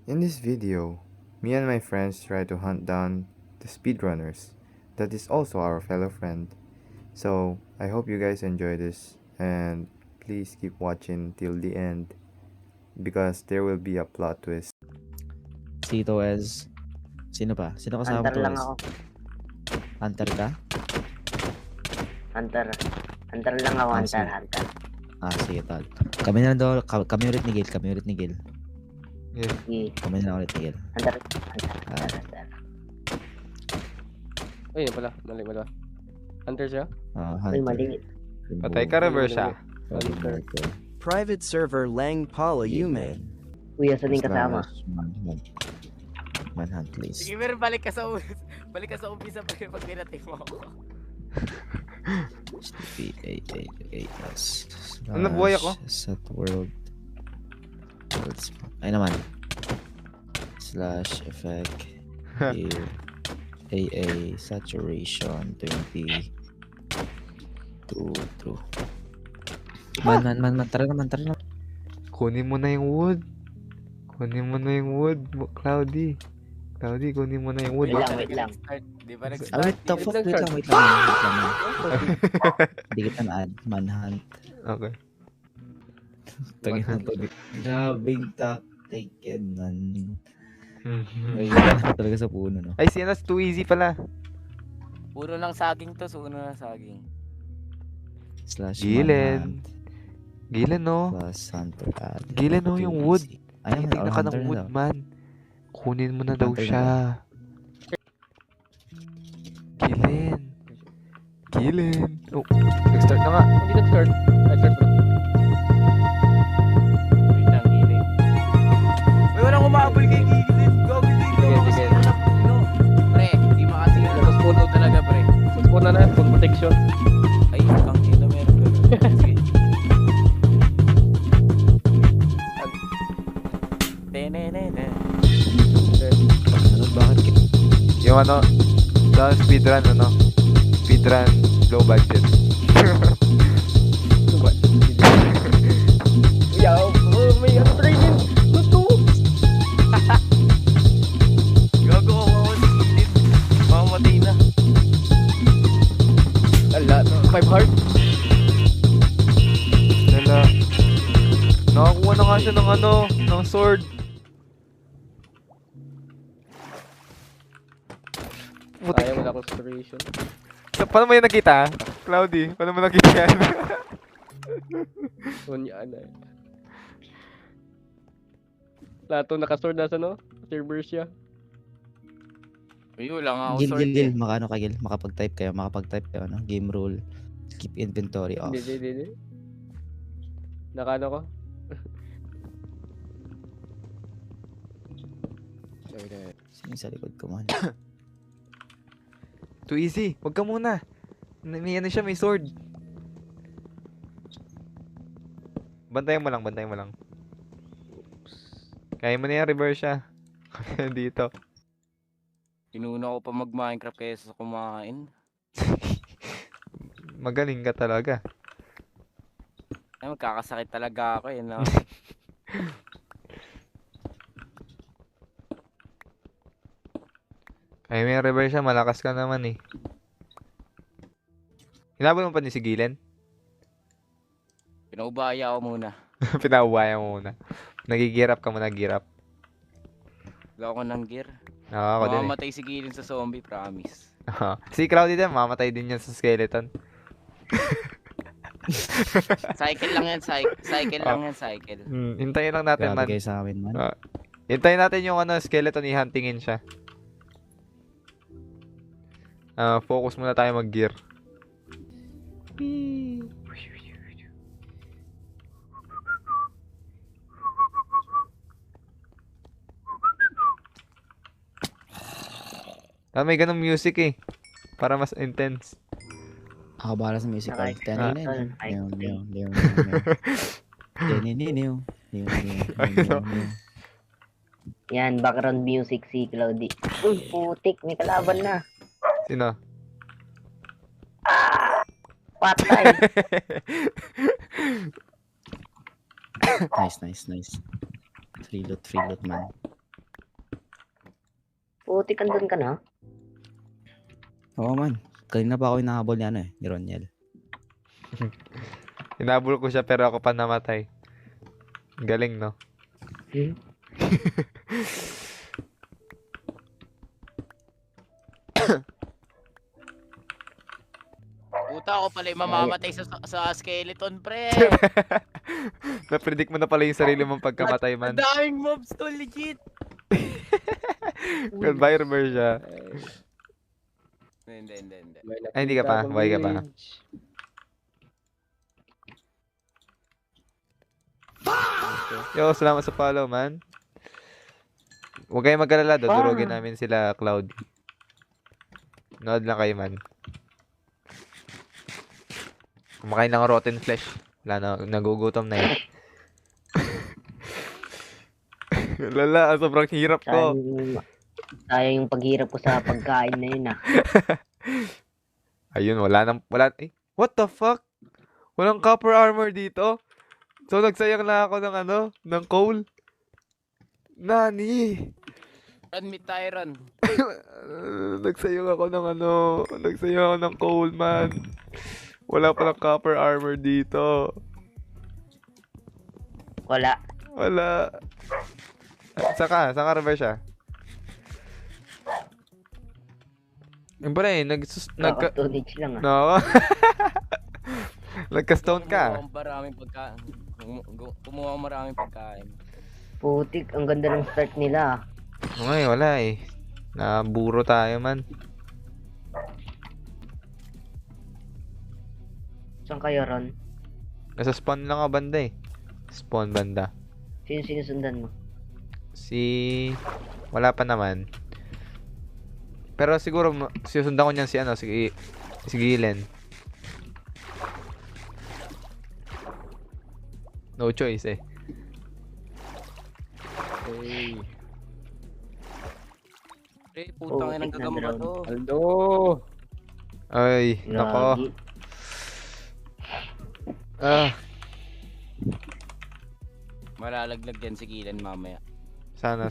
In this video, me and my friends try to hunt down the speedrunners that is also our fellow friend. So, I hope you guys enjoy this and please keep watching till the end because there will be a plot twist. Tito Ez. Sino pa? Sino kasama Hunter to lang Ez? ako. Hunter ka? Hunter. Hunter lang ako, Ah, hunter, sige. hunter. Sige tol. Kami na daw, kami ulit ni Gil. Yeah. Sige. Kami na ulit ni Gil. Hunter, hunter. Ay, yun pala. Mali. Hunter siya? Uy, Hunter. mali. Patay ka, reverse siya. Hunter. Private server Lang Paula Yume. Kuya, sa din kasama. Manhunt please. Sige, pero balik ka sa umpisa pag pinating mo ako. PAAAS. Ano, buhay ako? Set world. Ay naman. Slash effect. Here. AA saturation 20. True. Man. Tara naman. Kunin mo na yung wood. Cloudy, kunin mo na yung wood. Wait lang. Di ba Wait nag-start? the fuck? Wait lang. Hindi kita na-add. Manhunt. Okay. Tangin na to. Grabing tactic yan, man. Ay, talaga sa puno, no? Ay, sinas too easy pala. Puro ng saging to, suno ng saging. Slash Gilen. manhunt Gilen, no? plus hunter add. Gilen, no, yung wood. Ay, Ay, tingnan ka ng wood, man. Kunin mo na daw Hunter na siya. Gilen. Oh, nag-start na nga. Hindi nag-start. Start bro. Wait lang, hiling. Uy, walang umabol kay Gigilin. Go, Sige. No, pre, di makasira. Tapos puno talaga, pre. Tapos puno na, full protection. Ay, ang ina meron ka. Sige. Tenenene. Ano, bakit? Yung speedrun, speedrun, low budget. May ano training. Luto. Gago ako sa gilid. Mamamatay na. Ala, 5 heart. Lala. Nakakuha na nga siya ng sword. Putik. Ayaw, wala akong inspiration. Paano mo yung nakita? Cloudy, paano mo nakita yan? Kunyaan na. Lahat to nakasword nasa no? Server siya. Uy, wala nga ako sword. Gil. Makano ka, Gil? Makapag-type kayo, ano? Game rule. Keep inventory off. Hindi. Nakano ko? Sino sa likod ko, man? Too easy. Wag ka muna. May may sword. Bantayan mo lang. Kaya mo na yan, reverse siya. Dito. Pinuna ko pa mag-Minecraft kaysa sa kumain. Magaling ka talaga. Ay, magkakasakit talaga ako eh, no? Kaya mo yung reverse siya, malakas ka naman eh. Hinabol mo pa ni si Gilen? Pinaubaya ako muna. Pinauwaya mo muna. Nagigirap ka muna, girap. Wala ako ng gear. Ako din eh. Mamamatay si Gilin sa zombie, promise. Si Cloudy din, mamatay din yan sa skeleton. Cycle lang yan, cycle. Hintayin lang natin, Grabe man. kayo sa amin, man. Hintayin natin yung skeleton, i-huntingin siya. Focus muna tayo mag-gear. May ganong music eh. Para mas intense. Ako bahala sa music. Okay. Yan, background music si Cloudy. Uy, putik, may kalaban na. Sino? Patay. Nice. Free loot man. Putik, andun ka na? Oo man. Kanina pa ako inahabol ni ni Roniel. Hinabol ko siya pero ako pa namatay. Galing, no? Hmm? Puta ako pala yung mamamatay sa skeleton, pre. Na-predict mo na pala yung sarili mong pagkamatay, man. Ang daming mobs to, legit. Survivor siya. Hindi. Ay, hindi ka pa. Buhay ka pa. Yo, salamat sa follow, man. Huwag kayong mag-alala, dudurugin namin sila, Cloudy. Nood lang kayo, man. Kumakain ng rotten flesh. Wala na, nagugutom na eh. Lala, sobrang hirap ko. Sayang yung paghirap ko sa pagkain na yun, ah. Ayun, what the fuck? Walang copper armor dito? So, nagsayang na ako ng ng coal. Nani? Run me, Tyron. Nagsayang ako ng coal, man. Wala palang copper armor dito. Wala. Saan ka reverse siya? Yung pala eh, Naka-storage lang, ah. No. Nagka-stone ka. Kumuha maraming pagkain. Putik, ang ganda ng start nila, ah. Okay, wala eh. Naburo tayo, man. Saan kayo, Ron? Nasa spawn lang ako banda eh. Spawn banda. Sino sinusundan mo? Wala pa naman. Pero siguro susundan ko niyan si Gilen. No choice eh. Hey. Pre, putang ina ng gagamba to. Aldo! Ay, nako. Lagi. Malalaglag yan si Gilan mamaya. Sana.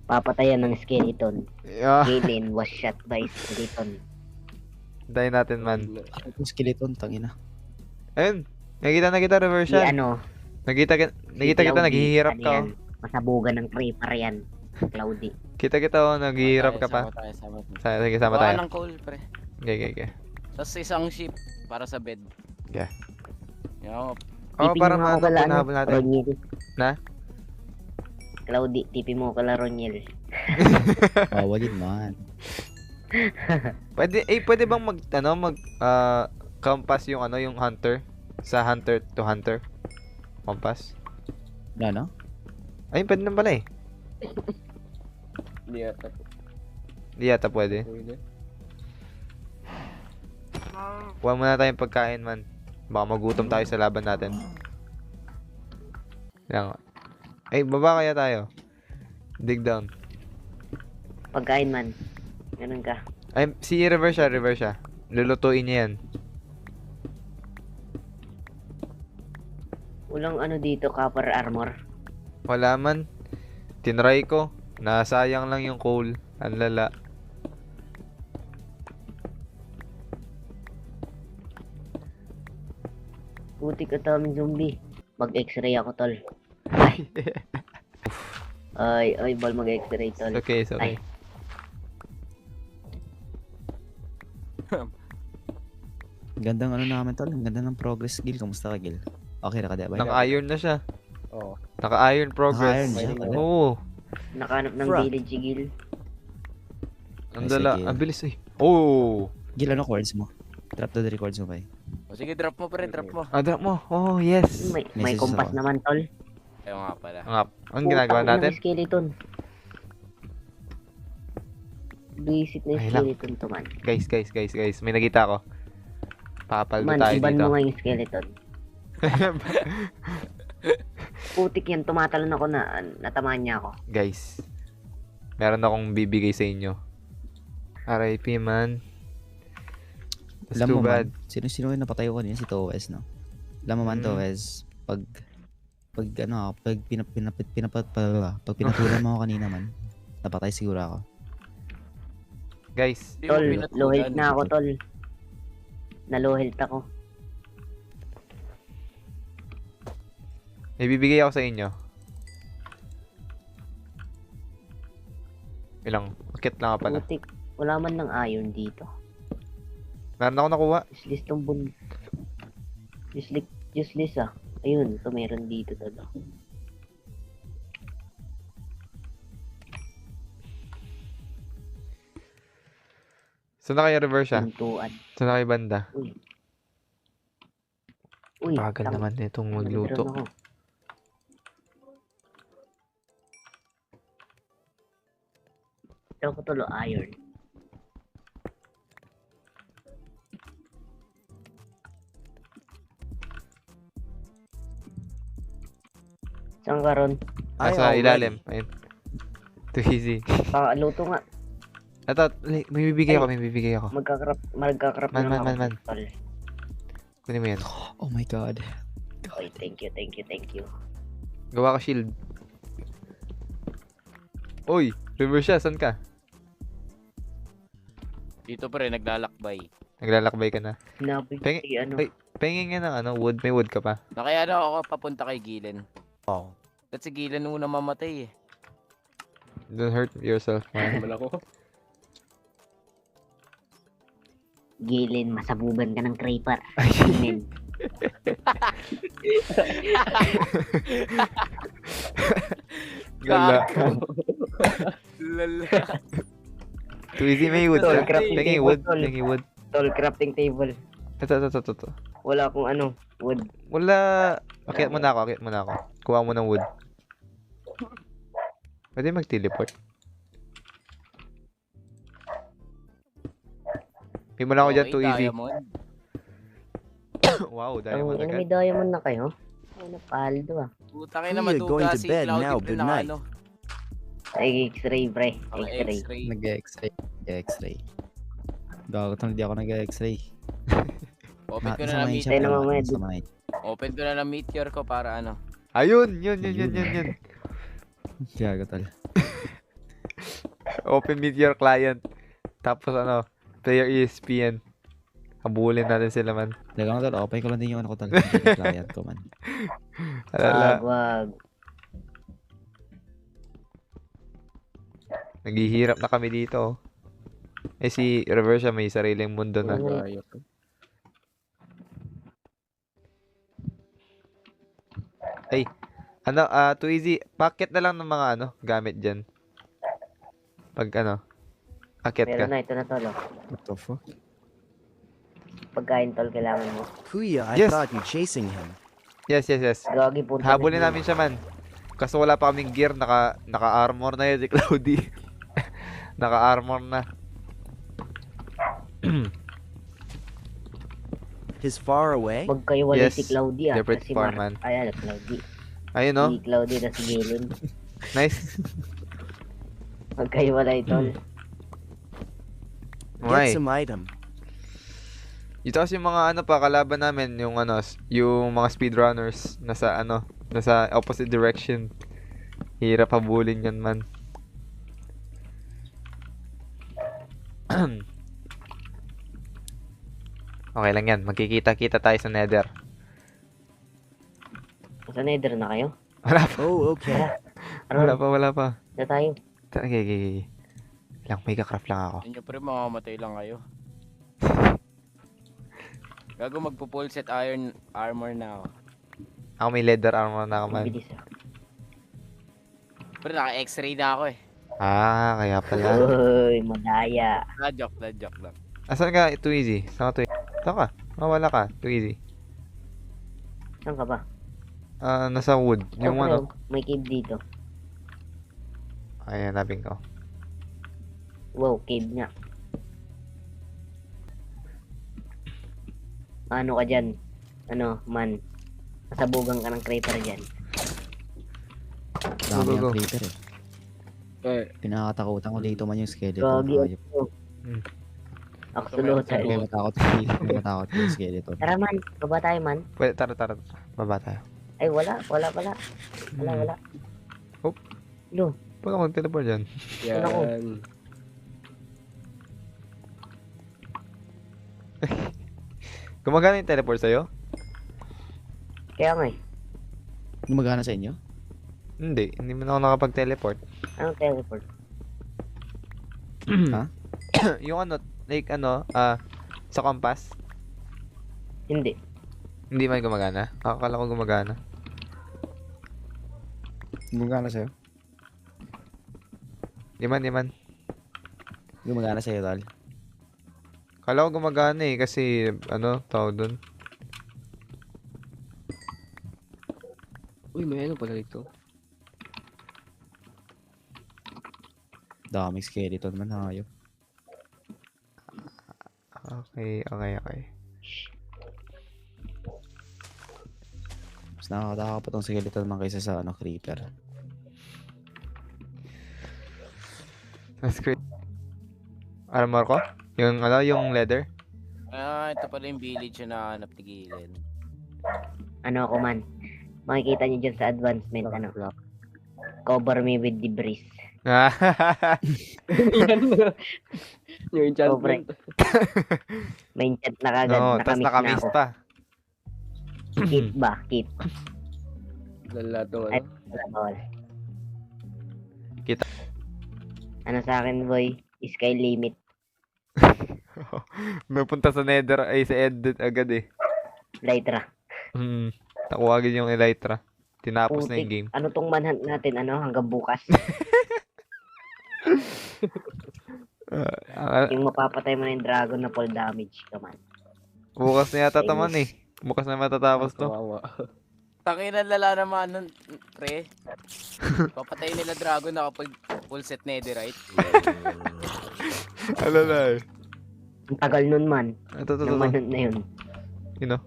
Papatayan ng skeleton. Yeah. Galen was shot by skeleton. Dahin natin, man. Yung skeleton, tangina. Ayun. Nakita reverse Si yan. Nakita kita, Cloudy, naghihirap ano ka. yan? Masabugan ng creeper yan. Cloudy. Kita naghihirap ka pa. Sama tayo. Sige, sama Gawa tayo. ng coal, pre. Okay. Tapos isang ship para sa bed. Yeah. Yo, Oh, para mo ako kala, mahabol natin. Roniel. Na? Cloudy, tipi mo kala Roniel. Bawalin man. Pwede bang compass yung yung hunter sa hunter to hunter? Compass? Wala no? Ay, pwede naman pala eh. Hindi yata pwede. Huwag muna tayong pagkain, man. Baka magutom tayo sa laban natin. Yan. Ay, baba kaya tayo. Dig down. Pagkain man. Ganun ka. Ay, reverse siya. Lulutuin niya yan. Walang ano dito, copper armor. Wala man. Tinry ko. Nasayang lang yung coal. Ang lala. Putik at daming zombie. Mag-x-ray ako, tol. Ay, bal mag-x-ray, tol. Okay, it's okay. Ay. Gandang namin tol. Ang ganda ng progress, Gil. Kamusta ka, Gil? Okay na ka, diba? Naka-iron na siya. Oo. Naka-iron progress. Naka-iron siya? Oo. Nakahanap ng Bro. village, Gil. Ang Ay, dala. sige. Ang bilis eh. Oh. Gil, ano chords mo? Drop the records mo ba eh? O sige, drop mo, pre, drop mo. Drop mo. Oh, yes. May Message kompas ako. naman, tol. Ayaw nga pala. Ang ginagawa Putang ina, natin? may skeleton. Visit na yung Ay, lang. skeleton to, man. Guys. May nakita ako. Papaldo Man, tayo iban dito. mo nga yung skeleton. Putik yan, tumatalon ako natamaan niya ako. Guys. Meron akong bibigay sa inyo. RIP, man. That's Alam too mo bad. man, sino yung napatay ko kanina si Toes, no? Alam mo man, Toes, pag pinatulan mo ako kanina man, napatay siguro ako. Guys, Di mo Tol, pinatulan. low health na ako, tol. Na low health ako. may bibigay ako sa inyo. Ilang? Akit lang ka pala. Putik. Wala man ng iron dito. Meron ako nakuha. Useless tong bun. Useless ah. Ayun, ito meron dito, tol. Saan na kayo reverse siya? Pintuan. Saan na kayo banda? Uy, Bagal tang- naman nitong magluto. meron ako. Ito ko tulo iron. Saan ka ron? I Nasa already. ilalim. Ayun. Too easy. Luto nga. Ito, may bibigay ako, may bibigay ako. Magkakrap Man, na lang man, ako. Tol. Kunin mo yan. Oh my god. Oy, thank you. Gawa ka shield. Uy, reverse siya. Saan ka? Dito pre, naglalakbay. Naglalakbay ka na. Sinabi Pengi- si ano. ay. Pahingin nga ng ano, wood. May wood ka pa. Nakaya na ako papunta kay Gilen. Wow. Ba't si Gilen muna mamatay eh? Don't hurt yourself, man. Wala ko. Gilin, masabugan ka ng creeper. Amen. Gala. Lala. Too easy, may wood. Tol, sir. crafting Pengi table, wood. tol. Pengi wood. Tol, crafting table. Ito. Wala akong ano, wood. Wala. Akyat mo na ako. Kuha mo ng wood. Pwede mag-teleport. Hindi mo lang ako dyan, too easy. Diamond. Wow, Ang diamond ina, may agad. diamond na kayo. Ay, napaldo ah. Puta kayo na We are going maduga to si bed Cloudy now. pre Good na night. ano. Ay, x-ray, pre. Ang X-ray. X-ray. Nag-x-ray. Nag-x-ray. Gago tol, hindi ako nag-x-ray. Open ko na Isamahin na siya, Tayo naman, pero Med. isamahin. Open ko na ng meteor ko para ano. Ayun, yun. Gago tol. Open meet your client. Tapos ano, player ESPN. Habulin natin sila, man. Teka lang tol, open ko lang din yung ano ko tol. Yung client ko man. Alala, Wag. naghihirap na kami dito. Oh. Eh si Reversa may sariling mundo na. Ano, too easy. Packet na lang ng mga ano, gamit dyan. Pag ano, akit ka. Meron na, ito na tol. Oh. What the fuck? Pagkain tol, kailangan mo. Kuya, I Yes. thought you chasing him. Yes. Gagi, punta Habulin namin siya, man. Kaso wala pa kaming gear, naka-armor na yun si Cloudy. Naka-armor na. He's far away. Magkaiwalay Yes, si Cloudy ah. separate Kasi farm, man. Ayan, Cloudy. Ayun, no? Si Cloudy na si Gilin. Nice. Magkaiwalay tol. Get Okay. some item. Ito kasi yung mga ano pa, kalaban namin, yung ano, yung mga speedrunners, nasa opposite direction. Hirap habulin yan, man. Okay lang yan, magkikita-kita tayo sa nether. Sa nether na kayo? Wala pa, Oh, okay. wala pa. Na tayo. Okay. Lang, may kakraft lang ako. Inyo pre, mamamatay lang kayo. Gago magpo-full set iron armor na ako. Ako may leather armor na ako, man. Bilis ah. Pre, naka-x-ray na ako eh. Ah, kaya pala. Uy, madaya. Na-joke lang. Asan ka? Too easy. Saan ka too easy? Saan ka? Mawala ka. Too easy. Saan ka ba? Nasa wood. Yung Pre, ano. may cave dito. Ayan, nabing ko. Wow, cave nga. Ano ka dyan? Ano, man? Masabugan ka ng creeper dyan. Dami Go. yung creeper eh. Pinakatakutan ko dito man yung skeleton. Gagi Ayop. ako. Hmm. Axolotl. May matakot yung skeleton. Tara man, baba tayo man. Pwede, tara. Baba tayo. Ay, wala. Wala. Oh. Lo, Pag ako mag-teleport dyan. Ano ko? Yan. Gumagana yung teleport sa'yo? Kaya nga eh. Gumagana sa inyo? Hindi man ako nakapag-teleport. Anong teleport? Yung ano, like ano, sa compass, Hindi. hindi man gumagana. Akala ko gumagana. Gumagana sa'yo? Di man. Gumagana sa'yo, tol. Akala ko gumagana eh, kasi, ano, tawag dun. Uy, may ano pala dito. Daming skeleton man, hayop. Okay. Mas nakakatakot pa tong skeleton man kaysa sa creeper. That's great. Armor ko? Yung, ano, yung leather? Ito pala yung village na nahanap ni Gillen. Ano ako man. Makikita niyo dyan sa advancement, ano. Cover me with debris. Yan. Yung enchantment. May enchant na kagad. No, tas nakamiss na nakamiss ako. pa. Keep ba? Keep. Lala to, Ay. ano. Wala bawal. Kita. Ano sa akin, boy? Sky limit. Napunta sa nether, ay sa Ed agad eh. Lytra. Nakuha agad yung Elytra. Tinapos na yung Putik. game. Ano tong manhunt natin? Ano? Hanggang bukas. Yung mapapatay mo na yung dragon na full damage ka man. Bukas na yata taman eh. Bukas na matatapos to. Kawawa. Tangina lala naman nun, pre. Papatay nila dragon na kapag full set netherite. Alala eh. Ang tagal nun man. Ito. Yung manhunt na yun. You know?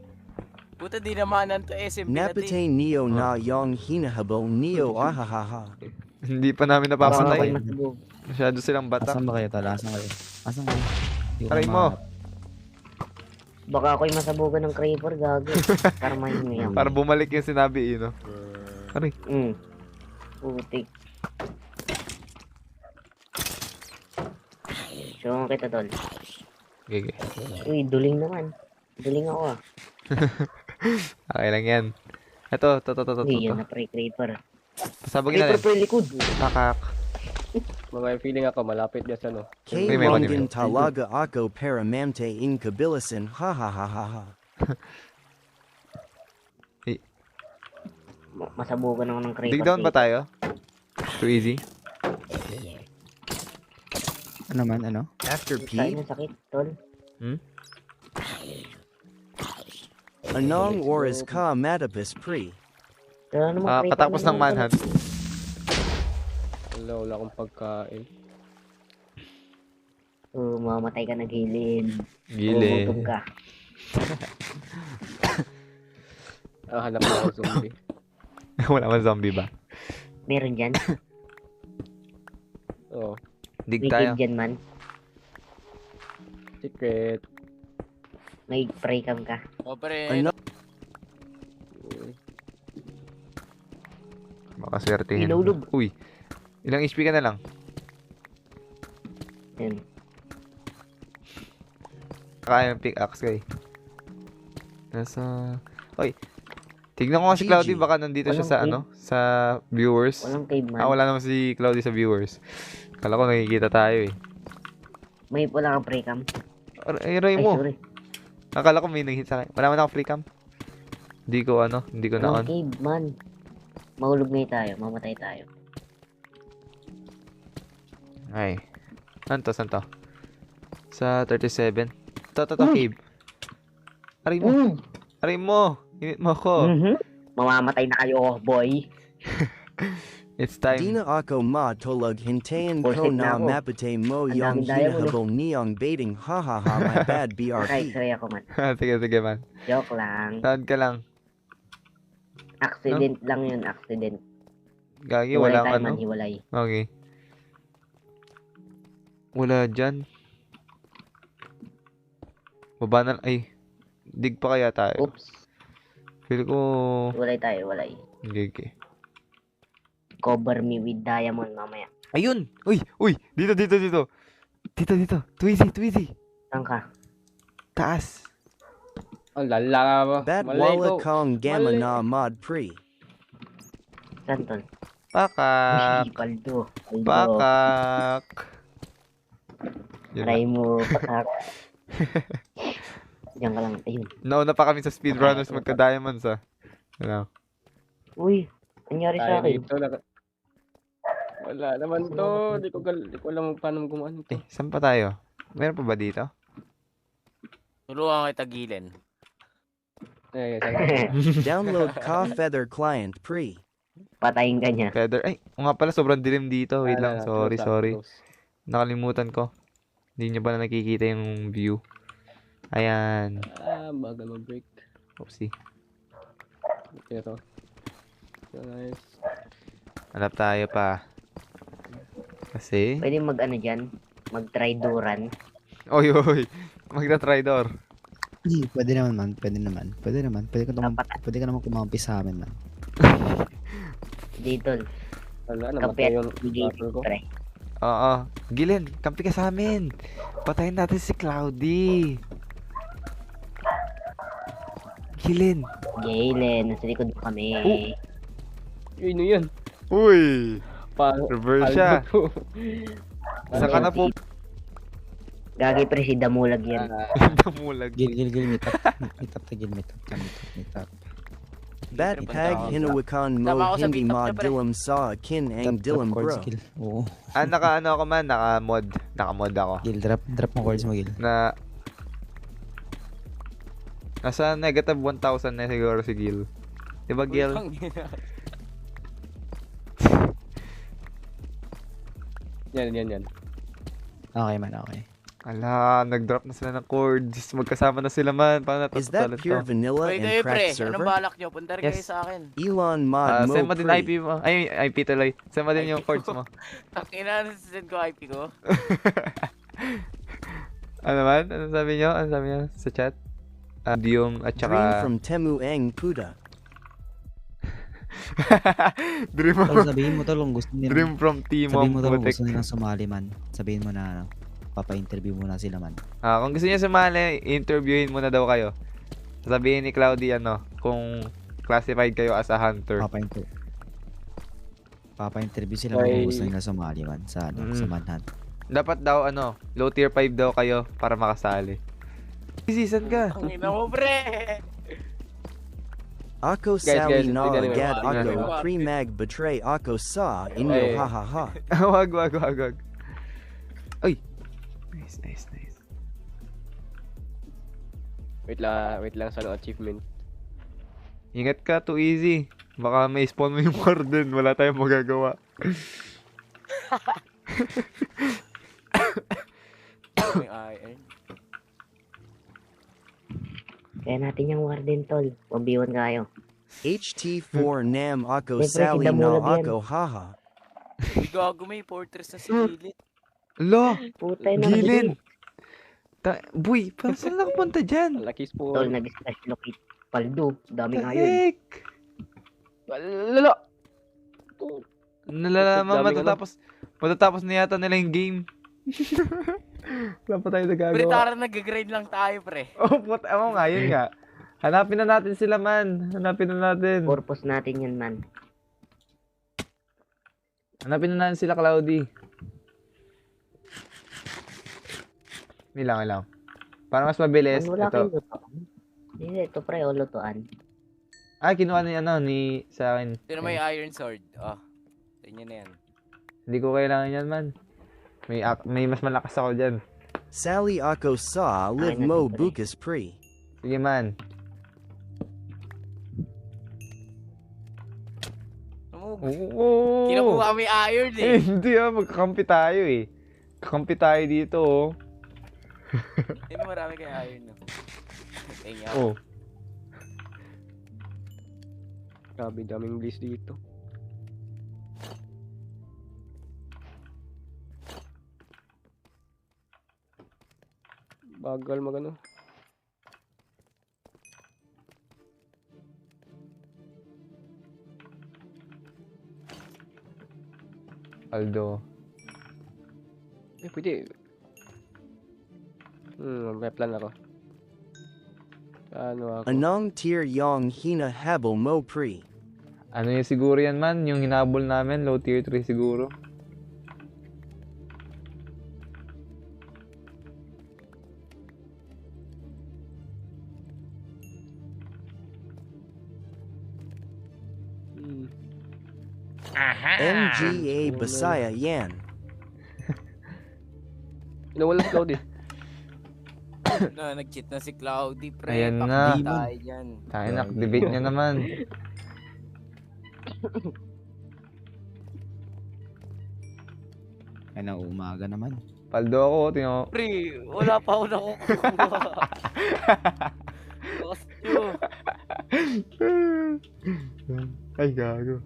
Puta di namanan to SMB Napate natin. neo na yang hinahabong neo ahahaha. Hindi pa namin Baka napapatay. ako'y masabog. Masyado silang bata. Asan ba kayo, tol? Asan kayo? Asan kayo? Di ko Aray mo. mahanap. Baka ako'y masabugan ng creeper, gago. Para mahingi Para bumalik yung sinabi, no? Aray. Putik. Show kita, tol. Okay. Uy, duling naman. Duling ako ah. Okay lang yan. Ito. Uy, yun na pre-creeper. Pasabagin na Creeper rin. pre likod. Kakak. Mga feeling ako, malapit dyan sa ano. Kay may mga Longin talaga ako paramante in kabilasin hahahaha. Masabugan ako ng creeper. Dig down ba tayo? Too easy? Ano man, ano? After Saan P, yung sakit, tol? anong oras ka matapos pre? Pero ano mga creeper Patapos ng naman, manhunt. Wala akong pagkain. tol? Mamatay ka na gilid. Gili. Gugutom ka. Hanap na ako zombie. Wala man zombie ba? Meron dyan? Oo. Dig May tayo. cave dyan man. Secret. May pray cam ka. O pre, Ano? Baka swertihin. Hinulog. Uy. Ilang HP ka na lang? Yun. Kaya yung pickaxe kay. Nasa... Oy. Tignan ko nga si GG. Cloudy, baka nandito siya Walang sa cave. ano? Sa viewers. Walang cave man. Wala naman si Cloudy sa viewers. Kala ko nakikita tayo eh. May wala kang pray cam. Ay, Ray Ay, mo. sorry. Akala ko may nag-hit sa akin. Wala man ako free cam. Hindi ko na Walang on. cave man. Mahulog na tayo. Mamatay tayo. Ay. Saan to? Sa 37. To, cave. Aray mo. Init mo ako. Mamamatay na kayo, boy. It's time. Di na ako matulog hintayin Full ko set na na ako. mapate mo Ang yung daming diamond, hinahabong niyang baiting hahaha my bad Try BRP. ako man. sige man. Joke lang. Saan ka lang? Accident lang yun, accident. Gagi, Hiwalay walang tayo ano. man, hiwalay. Okay. Wala dyan. Baba na, ay. Dig pa kaya tayo? Oops. Feel ko, Hiwalay tayo, hiwalay. okay. Cover me with diamond mamaya. Ayun! Uy! Dito. Dito. Too easy. Saan ka? Taas. Ang lala mo. Batwala Kong Gamma Na Mod Pre. Saan, tol? Pakak. Uy, paldo. Paldo. Pakak. Yun Try lang. mo, pakak. Diyan ka lang. Ayun. Nauna pa kami sa speedrunners magka-diamonds ah. Ano? Uy, nangyari sa Tayo akin. dito. Wala naman to. Di ko alam paano gumawa to. Saan pa tayo? Meron pa ba dito? Tulungan kita gilin. Download Ka Feather Client Pre. Patayin ka niya. Feather. Ay, o nga pala, sobrang dilim dito. Wait lang, sorry, Close, sorry. close. Nakalimutan ko. Hindi nyo pa na nakikita yung view. Ayan. Bagal mag-break. Oopsie. Ito. Nice. Hanap tayo pa. Kasi... Pwede mag-ano dyan? Mag-try duran. Oy, oy. Magta-try door. Pwede naman man, pwede naman. Pwede naman. Dapat. Pwede ka naman kumampi sa amin man. Dito. Wala, namatay Kapit. yung Bigay battle ko. pre. Oo. Gilen, kampi ka sa amin. Patayin natin si Cloudy. Gilen. Galen, nasa likod mo kami. Oh. Yun yun. Uy. Pa Reverse siya. Paldo to. Saan ka na po? Gagi pre, si Damulag yan. Damulag. Gil, meet up ta, Gil, meet up. Batpag Hinawakan Tama ako Mo sa Hindi beat up Mod niya, pre. Dilam Sa Kin Ang Dilam Bro. Gil. Oo. Naka-ano ako man, naka-mod. Naka-mod ako. Gil, drop mo chords mo, Gil. Na... Nasa negative 1,000 na siguro si Gil. Diba, Gil? Yan. Okay man, okay. Ala, nag-drop na sila ng chords. Magkasama na sila man. Paano Is that natatalan pure to? vanilla Uy, and kayo pre, cracked anong server? balak nyo? Punta rin kayo Yes. sa akin. Elon Mod Send Mo mo din Pre. IP mo. Ay, IP tuloy. Send mo din yung chords mo. Takina na send ko IP ko. Ano man? Ano sabi nyo? Ano sabi nyo sa chat? Yung at Dream saka... from Temu Eng Puda. Dream Tol, from... sabihin mo tol kung gusto nila. Dream from Timo Sabihin mo tol kung Putik. gusto nilang sumali man. Sabihin mo na ano, papa-interview mo na sila man. Kung gusto niya sumali, interviewin mo na daw kayo. Sabihin ni Cloudy kung classified kayo as a hunter. Papa-interview sila man kung gusto nila sumali man sa sa manhunt. Dapat daw low tier 5 daw kayo para makasali. Season ka. Ang ina mo pre. Ako Guys, Sally tingnan Na niyo. Gad Tingnan Ako niyo. Pre-Mag Betray Ako Sa Ay. Inyo Ha Ha Ha. wag. Ay. Nice. Wait lang sa achievement. Ingat ka, too easy. Baka may spawn mo yung warden. Wala tayong magagawa. May iron. Kaya natin yung warden, tol. 1v1 kayo. HT4 Nam Ako Siyempre, si Sally Na Damulag yan. Ako Haha. Uy, gago may fortress na si Gilin. Lo! Putay na. Gilin! Boy, saan nakapunta dyan? Lucky Tol, spawn. nag-slash locate. Paldo, daming The ayon. heck? Lalo! Nalalaman Daming matatapos na yata nila yung game. Wala pa tayo Pre, nagagawa. tara nag-grind lang tayo pre. Oh, ewan nga, yun nga. Hanapin na natin sila, man. Hanapin na natin. Purpose natin yan, man. Hanapin na natin sila, Cloudy. Ilang. Para mas mabilis, Wala kayong ito. lutoan. Hindi, ito pre, o lutoan. Ay, kinuha ni sa akin. Sino may iron sword? Oh. Tingnan na yan. Hindi ko kailangan yan, man. May mas malakas ako dyan. Sally Ako Sa Live Ay, Mo nandito Bukas Pre. Sige, man. Oo. Kinukuha kami iron Eh, eh. hindi magkakampi tayo eh. Kakampi tayo dito, oh. Hindi mo marami kayo iron no. Tingnan. Oh. Grabe, daming bliss dito. Bagal magano. Aldo. Pwede. May plan ako. Ano ako? Anong tier yong hina habol mo pre. Ano yung siguro yan man? Yung hinabol namin, low tier 3 siguro. Hmm. MGA Basaya yan. Nawala si Cloudy. Na, nag-cheat na si Cloudy, pre. Ayan Pakita na. tayo dyan. Tayo na-activate niya naman. Ay, na umaga naman. Paldo ako, tingnan mo. Pre, wala pa ako nakukuha. Lakas nyo. Ay, gago.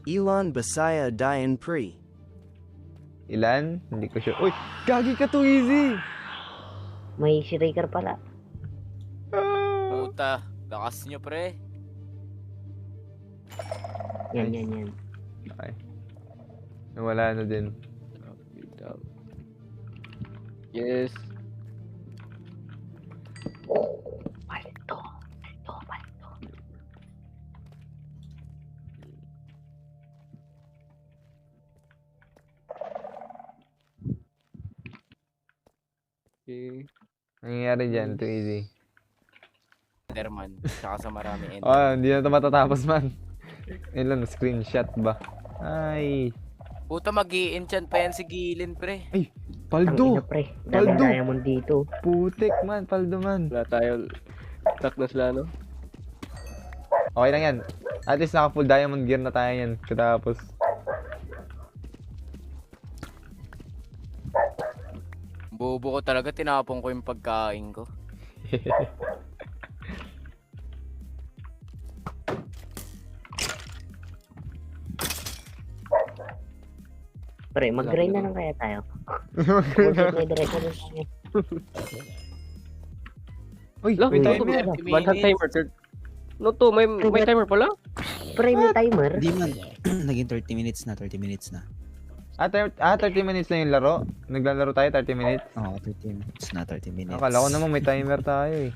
Elon Basaya Dian pre. Ilan? Hindi ko sure. Uy, gagi ka too easy! May Shiraker pala. Puta, lakas nyo, pre. Yan, yan, yan. Okay. Nawala na din. Yes. Palto. Palto, palto. Okay. Nangyayari dyan, too easy. Enderman, tsaka sa marami ender. Oh, hindi na ito matatapos man. Ilan, screenshot ba? Ay, Puta, mag-i-enchant pa yan si Gilin, pre. Ang ina, paldo! pre. Daming Paldo. diamond dito. Putik man, paldo man. Wala tayo. Stuck na sila, no? Okay lang yan. At least naka full diamond gear na tayo yan. Katapos. Bobo ko talaga, tinapon ko yung pagkain ko. Pre, mag-grind na lang kaya tayo. Bullshit na direkta na tayo. Uy, Lo, may Wait, timer. wait. One hand timer. No to, may timer pala? Pre, may timer. Hindi man. Naging 30 minutes na, 30 minutes na. 30 minutes lang yung laro. Naglalaro tayo 30 minutes. Oo, 30 minutes na, 30 minutes. Akala ko naman may timer tayo eh.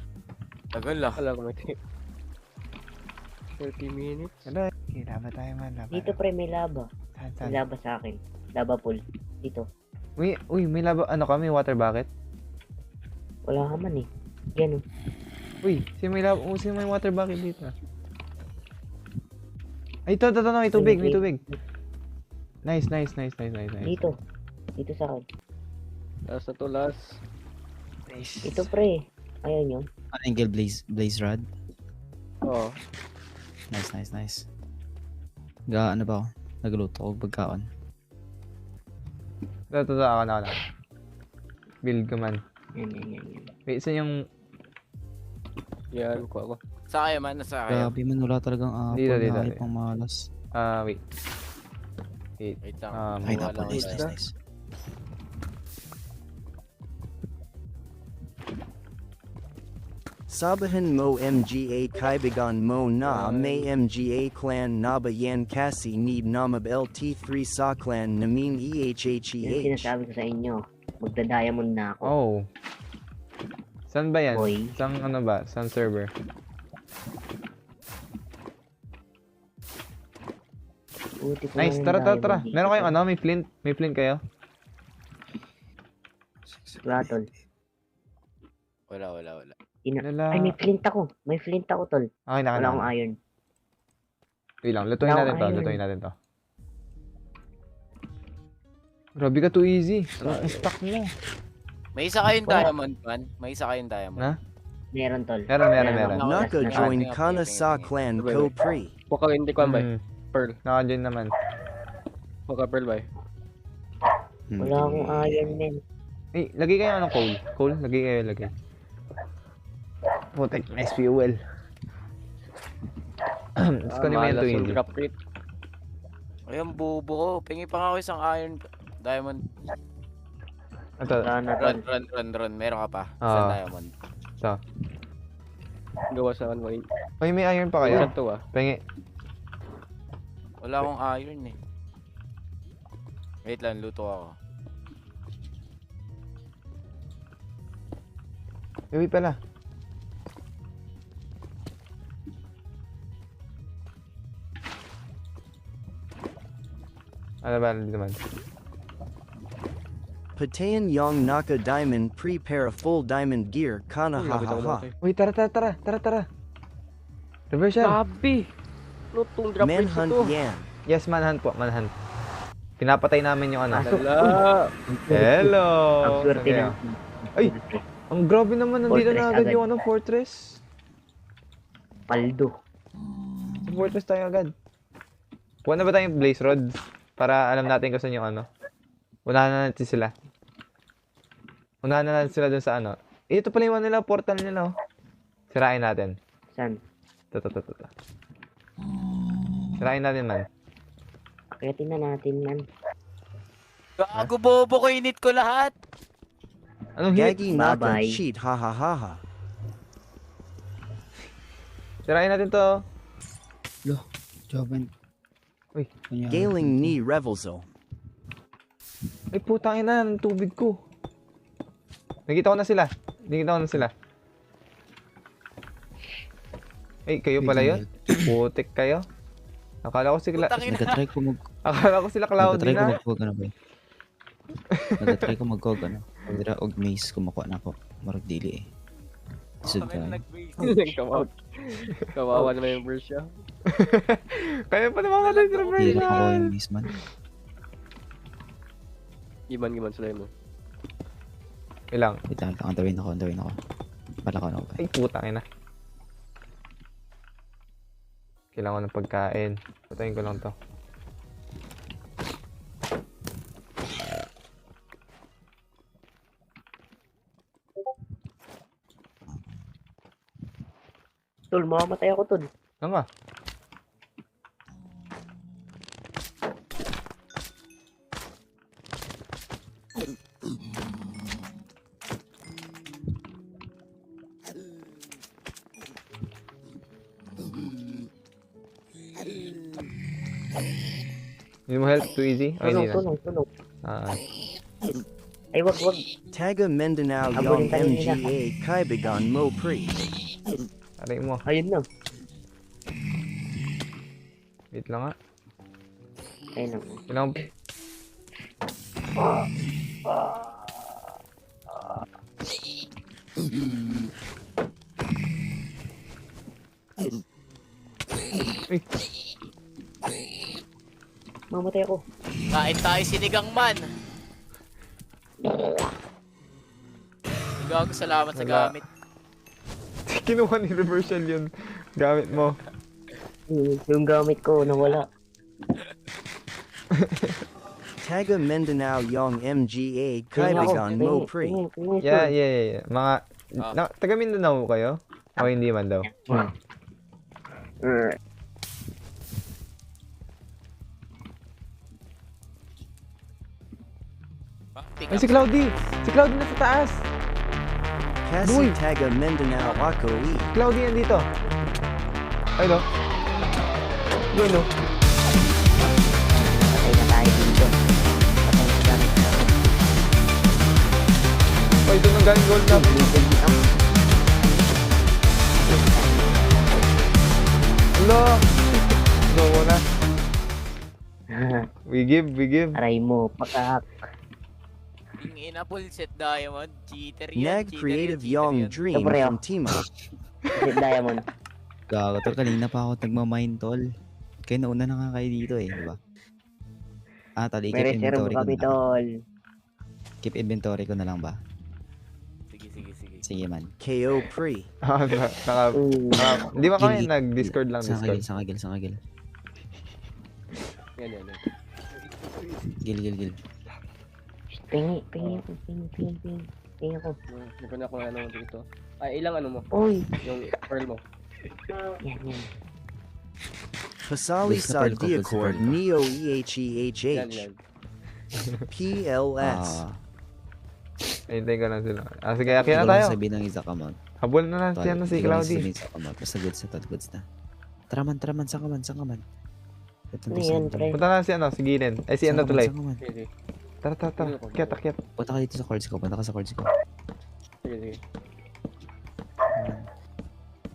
Tagal ah. Akala ko may timer. 30 minutes. Ano? Laba tayo man. Dito, pre, may laba. Saan, May laba sa akin. Laba pool. Dito. Uy, may laba. Ano ka? May water bucket? Wala ka man eh. Yan oh. Uy, may laba. May water bucket dito. Ay, ito. May tubig. May tubig. Nice. Dito. Dito sa akin. Last na to, last. Ito, pre. Ayun yun. Angle blaze rod. Oo. Nice. Ano ba ako? Nagluto ko pagkaon. Ito. Ako na. Build ko man. Yan. Wait, saan yung... Yan, kuha ko. Sa kayo man, nasa kayo. Grabe man, wala talagang Dito. Nakakit pang malas. Wait. Wait lang. Ay, Wala napo. lang Nice. tayo. Sabahan mo MGA kaibigan mo na may MGA clan naba yan kasi need namab LT3 sa clan namin Yan EHHEH. sinasabi ko sa inyo. Magda-diamond na ako. Oh. Saan ba yan? Boy. Saan ano ba? Saan server? Buti ko Nice, na yung tara. diamond dito. Meron kayong ano? May flint? May flint kayo? Rattle. Wala. Wala. Ay, may flint ako. May flint ako, tol. Okay na. Wala akong iron. Wait lang, lutuin Wala natin to. akong iron. Lutuin natin to. Grabe ka too easy. Ang stock mo. May isa kayong Wala. diamond, man. May isa kayong diamond. Na? Meron, tol. Meron. Ako, Naka last na join natin. kana sa clan ko pre. Huwag ka hindi ko ambay. Pearl. Naka-join naman. Huwag ka pearl bay. Wala akong iron, men. Eh, lagay kayo ano coal. Coal, lagay. Putek, nice fuel. Let's ko naman yung too easy. Drop rate. Ayun, bobo ko. Pingi pa nga ako isang iron diamond. Ito, Wala na, tol. Run. Meron ka pa. Ah. Isang diamond. Gawa sa ano. Uy, may iron pa kayo? Isa to ah. Pengi. Wala akong iron eh. Wait lang, luto ako. Wait pala. Ano ba? Hindi naman. Patayan Yang Naka Diamond prepare a full diamond gear kana ha ha ha. Uy, tara. Reversal. Grabe. Ano tong drop rate Manhunt ito? Yan. Yes, manhunt po, manhunt. Pinapatay namin yung ano. Wala. Hello! Ang swerte Saan ng... kayo? Ay! Ang grabe naman, nandito Fortress na agad agad. yung ano, fortress. Paldo. Sa fortress tayo agad. Kuha na ba tayong blaze rods? Para alam natin kung saan yung ano. Unahan na natin sila. Unahan na natin sila dun sa ano. Ito pala yung ano nila, portal nila oh. Sirain natin. Saan? Ito. Sirain natin man. Akitin na natin, man. Gago bobo ko, init ko lahat. Anong hit? Gagi Naka Bye-bye. cheat ha ha ha ha. Sirain natin to. Joven. Uy. Galing ni Revelzo. Ay putang ina, ng tubig ko. Nakita ko na sila. Ay, kayo pala yun? Putik kayo. Akala ko sila Putang ina. Nagtatry ko Cloudy na. mag-cog ano ba eh. Nagtatry ko mag-cog ano. Pagdira og maze kumukuha na ako. Marag dili eh. Isod ka. Come out. Kawawa na yung verse siya. Kaya pa naman natin sa Dili na ako reversal. yung maze man. Giman sila mo. Ilang? Wait lang, antawin ako. Pala ko na ako. Ay, putang ina. Kailangan ko ng pagkain. Patayin ko lang to. Tol, mamamatay ako, tol. Ano nga? Hindi mo help? Too easy? O hindi na? Tulong. Ah, Ay, wag. Taga Mindanao Abulin Yang tayo nila. MGA Kaibigan Mo Pre. aray mo. Ayun na. Wait lang nga. Ayun na. Kailangan... Uy, Mamatay ako. Kain tayo sinigang man. Gago, salamat sa Wala. gamit. kinuha ni reversal yun. Gamit mo. Yung gamit ko, nawala. Taga Mindanao Yang MGA Kaibigan Mo Pre. Yeah. Mga... Ah. Taga Mindanao kayo? O hindi man daw? Pick Ay, up. si Cloudy! Si Cloudy na sa taas! Kasi Boy. Taga Mindanao Ako E. Cloudy yan dito. Ay, no? Yun, no? Patay na tayo dito. Patay na gamit ko. Ay, ito nang galing gold na. Hello! Go mo na. We give. Aray mo, pakak. Yung ina, bullshit diamond. Cheater yan. Nag cheater Creative yan, Young cheater Dream Sobre, from Timo. Kasi diamond. Gago tol, kanina pa ako nagmamine tol. Kaya nauna na nga kayo dito eh, di ba? Tol, May i-keep reserve inventory ko kami, na lang. tol. Keep inventory ko na lang ba? yan. Sige. Sige man. KO Pre. Hindi ba kami Gil- nag-discord lang, Sa Discord? kagil. Yan. Gil. Pingi ako. Nagkuna ko ano dito. Ay, ilang ano mo? Uy, Yung pearl mo. yan. Pasali Basta sa pearl ko, basta Diacord pearl ko. Neo Yan. EHEHH. PLS. Hintayin ko lang sila. Sige, akin Hindi na ko lang tayo. sabihin ng isa ka man. Habol na lang siya na si Cloudy. Basta goods na. Tara man, saan ka man. Ano yan, pre? Punta na si Ginen. Ay, si ano tuloy. Sige. Tara. Akyat. Punta ka dito sa chords ko. Sige.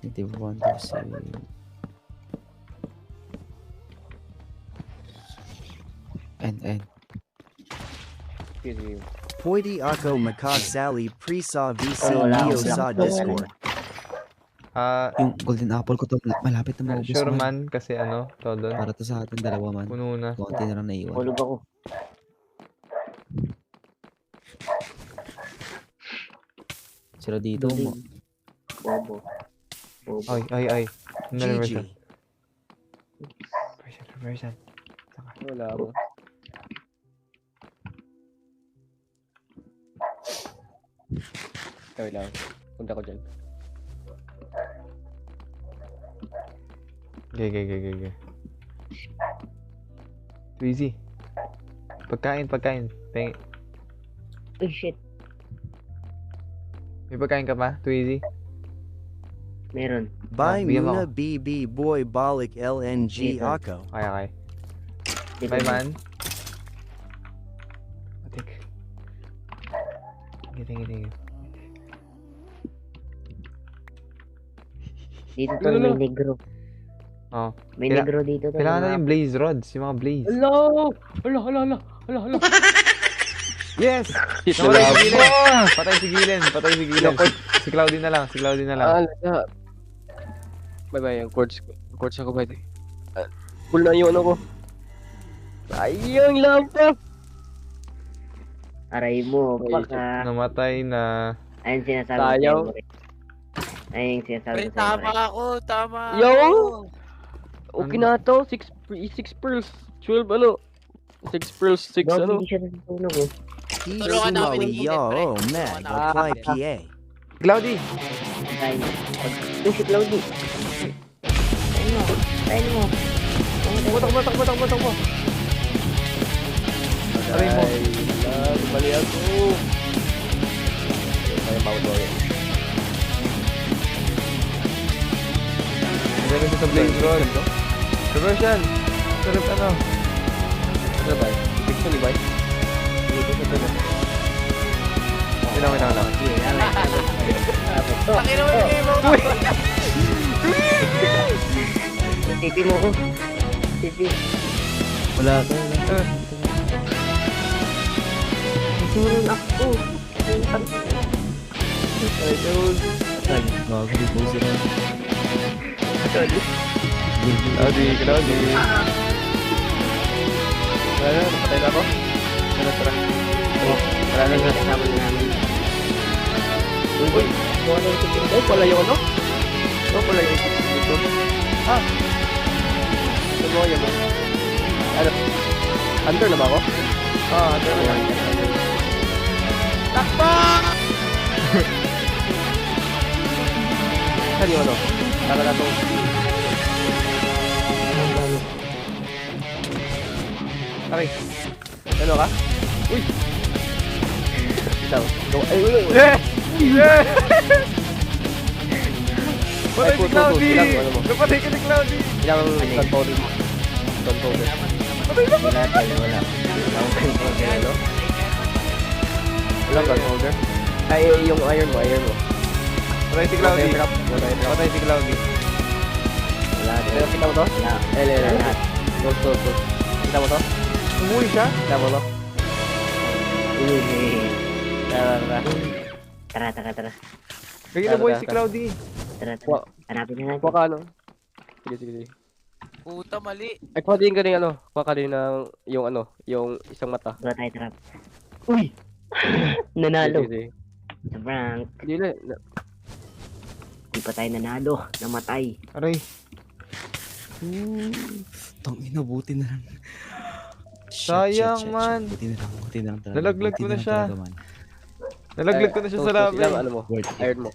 Native 1 to 6. And Ayan. Sige. Pwede ako makasali pre-sa VC Wala Neo akong sa block. Discord. Yung golden apple ko to, malapit na maubos Sure man. man, kasi ano, todo. Para to sa atin dalawa man. Puno na. Konti na lang naiwan. Hulog ako. Sila dito. Duling. Bobo. Bobo. Ay. GG. Reversion. Wala ako. Kaya lang. Punta ko dyan. Okay. Too easy. Pagkain. Pengi. Uy, shit. May pagkain ka pa? Too easy. Meron. Bye bigyan mo Muna BB Boy Balik LNG Dito. ako. Okay. Dito Bye, na. man. Matik. Tingin. Dito to, may negro. Oh. May Kaila- negro dito to. Kailangan mga- na yung blaze rods. Yung mga blaze. Hala. Yes! Shit, Namatay wala si ako. Gilen. Patay si Gilen. Si Cloudy na lang. Alaga. Bye, yung quartz ako ba? Full na yung ano ko. Ayun, lampa! Aray mo, Ay, baka. Namatay na. Ayun sinasabi Tayo. ko sa'yo. Ayun yung sinasabi Pre, ko sa'yo. tama ako, tama Yo! ako. Okay na to, 6 pearls, 12 ano? 6 pearls, 6 Dog, ano? hindi siya natutulog eh. Tulungan namin ni Isumawi Gilen, pre. yo Tulungan mag namin. apply PA. Cloudy! Tayo. Uy, si Cloudy. Tayo mo. Takbo. Aray mo. Bumali ako. Ay, mawag yun. Meron siya sa blaze rod. Reversion! Sarap ano? Ano ba? Fiction ni Bay? Wait lang. Takin naman yung game mo. Tipi mo ko. Tipi. Wala ka. Nasuron ako. Gago di po sila. Cloudy. Wala na, napatay na ako. Ano, tara. Wala na kasama na namin. Uy, pala yung ano? Pala yung dito. Ano mo yan? Ano? Under na ba ako? Under na yan. Takbo! Saan yung ano? Tara na to. Aray. Ano ka? Uy! Ikaw. Ay, ulo. Yeah! Patay Ay, si Cloudy! Ilang, ano mo? Napatay ka ni Cloudy! Ilang gunpowder mo? Gunpowder. Wala tayo, wala. Ano? Ilang gunpowder? Ay, yung iron mo. Patay si Cloudy! Drop. Patay si Cloudy! Wala tayo. Kita mo to? Wala. Lahat. Gold. Kita mo to? Umuwi siya? Kita mo to? Uy. Tara. Tara. Bigyan na buhay si Cloudy! Tara. Wa- Hanapin na natin. Kuha ka ano? Sige. Puta, mali. Ay, kuha din ka rin ano? Kuha ka din ng yung ano? Yung isang mata. Wala tayo trap. Uy! Nanalo. Sige. Sa prank. Hindi na. Di pa tayo nanalo. Namatay. Aray! Tangina, buti na lang. Sayang, man. Buti na lang talaga. Nalaglag Buti ko na lang siya. talaga, man. Nalaglag ko na siya sa labi! Ilang ano mo? Iron mo.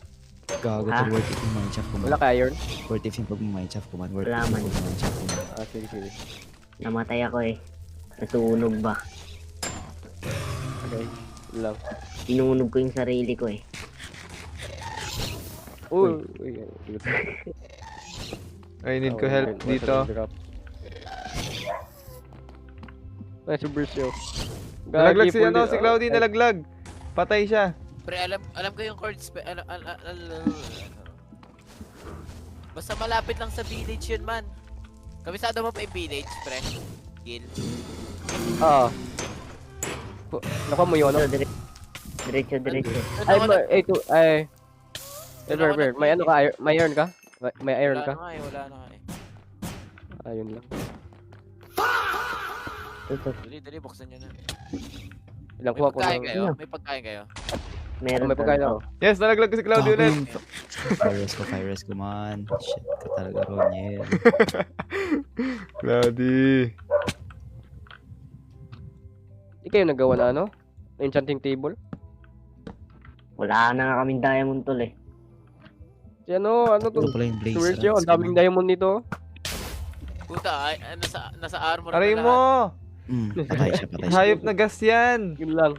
Gago Ha? to, worth it yung mineshaft ko, man. Wala ka iron? Worth it yung pag-mineshaft ko, man. Worth it Wala, yung man. pag-mineshaft ko, man. Sige. Namatay ako eh. Nasunog ba? Okay. Lang. Inunog ko yung sarili ko eh. Uy. I need ko help dito. Ay, si Bruce. Nalaglag si ano, si Cloudy nalaglag! Patay siya! Pre, alam ko yung chords. Basta malapit lang sa village yun, man. Kabisado mo pa yung village, pre. Gil. Oo. Nakuha mo yun, ano? Diretso. Ay, Bear. May ano ka? May iron ka? May iron ka? Wala na nga eh. Ayun lang. Dali, buksan nyo na. Ilang May kuha ko pagkain lang. kayo? May pagkain kayo? Meron May pagkain ako. Yes, nalaglag ko si Cloudy ulit. Fire risk ko man. Shit ka talaga, Roniel. Cloudy. Hindi kayo nagawa na ano? Enchanting table? Wala na nga kaming diamond tol eh. Si ano to? Ito pala yung blaze. Tourist yun, ang daming diamond nito. Puta, nasa armor Aray na lahat. mo! Patay siya. Hayop na gas yan! Yun lang.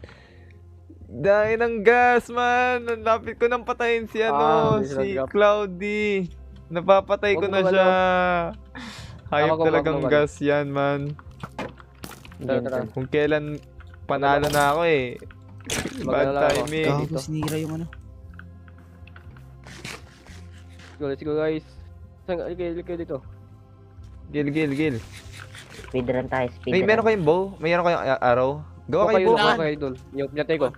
Dahil ng gas, man! Ang lapit ko nang patayin si hindi si sila drop. Cloudy. Napapatay ko Huwag na mo siya. Hayop Huwag mo, talagang huwag mo. gas yan, man. Tara. Kung kailan panalo na ako eh. Bad Magano lang ako. timing. Gago, sinira yung ano. Let's go guys. Saan ka dito? Gil. Speedrun tayo, May speedrun. meron kayong bow? Mayroon kayong arrow? Gawa kayo bow, Gawa man. kayo dun. Yung pinatay ko.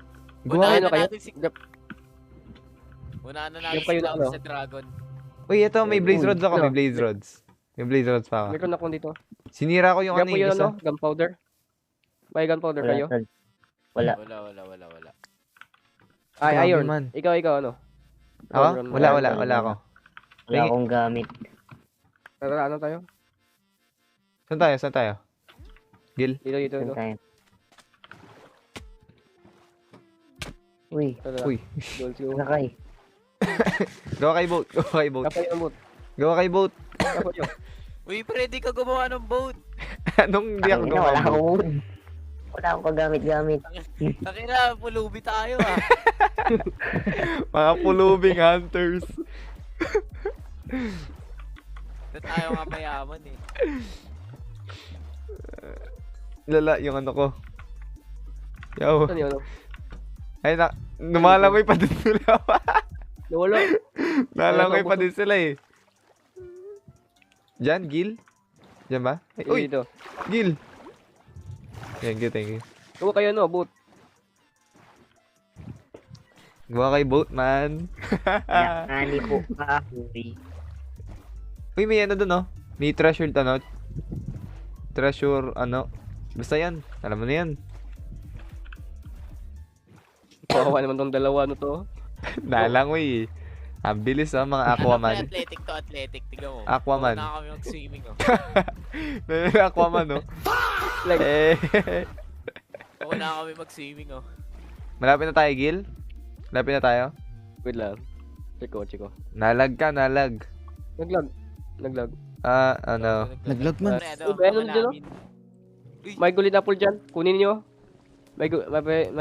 Gawa Unahan kayo. na kayo? natin si... Unahan na natin Yung kayo si na Cloud ano? sa dragon. Uy, ito, may blaze rods ako. Ano? May blaze rods. May blaze rods pa ako. Meron ako dito. Sinira ko yung Kaya ano po yung yun isa. ano? Gunpowder? May gunpowder Wala, kayo? tol. Wala. Wala. Ay, Grabe, iron. man. Ikaw ano? Ako? Run. Wala ako. Wala akong gamit. Tara, ano tayo? Saan tayo? Gil? Dito. Saan tayo? Uy, Tara. Uy. Let's go. nakay. Gawa kay boat. Kapay ang boat. Gawa kay boat. Kapay yun. Uy, pwede ka gumawa ng boat. Anong hindi ako Tangina, gawa wala ng boat? akong wood. Wala akong kagamit-gamit. Takina, pulubi tayo ah. Mga pulubing hunters. Na tayo nga mayaman eh. Lala yung ano ko. Yo. Ano yun? Ay, numalangoy pa din sila. Nawala. Nalangoy pa din sila eh. Diyan, Gil? Diyan ba? Ay, uy, Dito. Gil! Thank you. Gawa kayo no, boat. Gawa kay boat, man. Nakani ko ka. Uy. Uy, may ano dun, oh. May treasure, ano. Treasure, ano. Basta yan. Alam mo na yan. Kawawa naman tong dalawa no to. Nalangoy eh. Ang bilis, oh, mga Aquaman. Athletic to athletic. Tignan mo. Aquaman. Una kami mag-swimming oh. Aquaman, oh. Like, Eh. Una kami mag-swimming oh. Malapit na tayo, Gil? Malapit na tayo? wait lang. Check ko. Nalag ka, nalag. Naglag. Ano. Naglag man. Meron dyan, oh. May golden apple dyan. Kunin niyo. May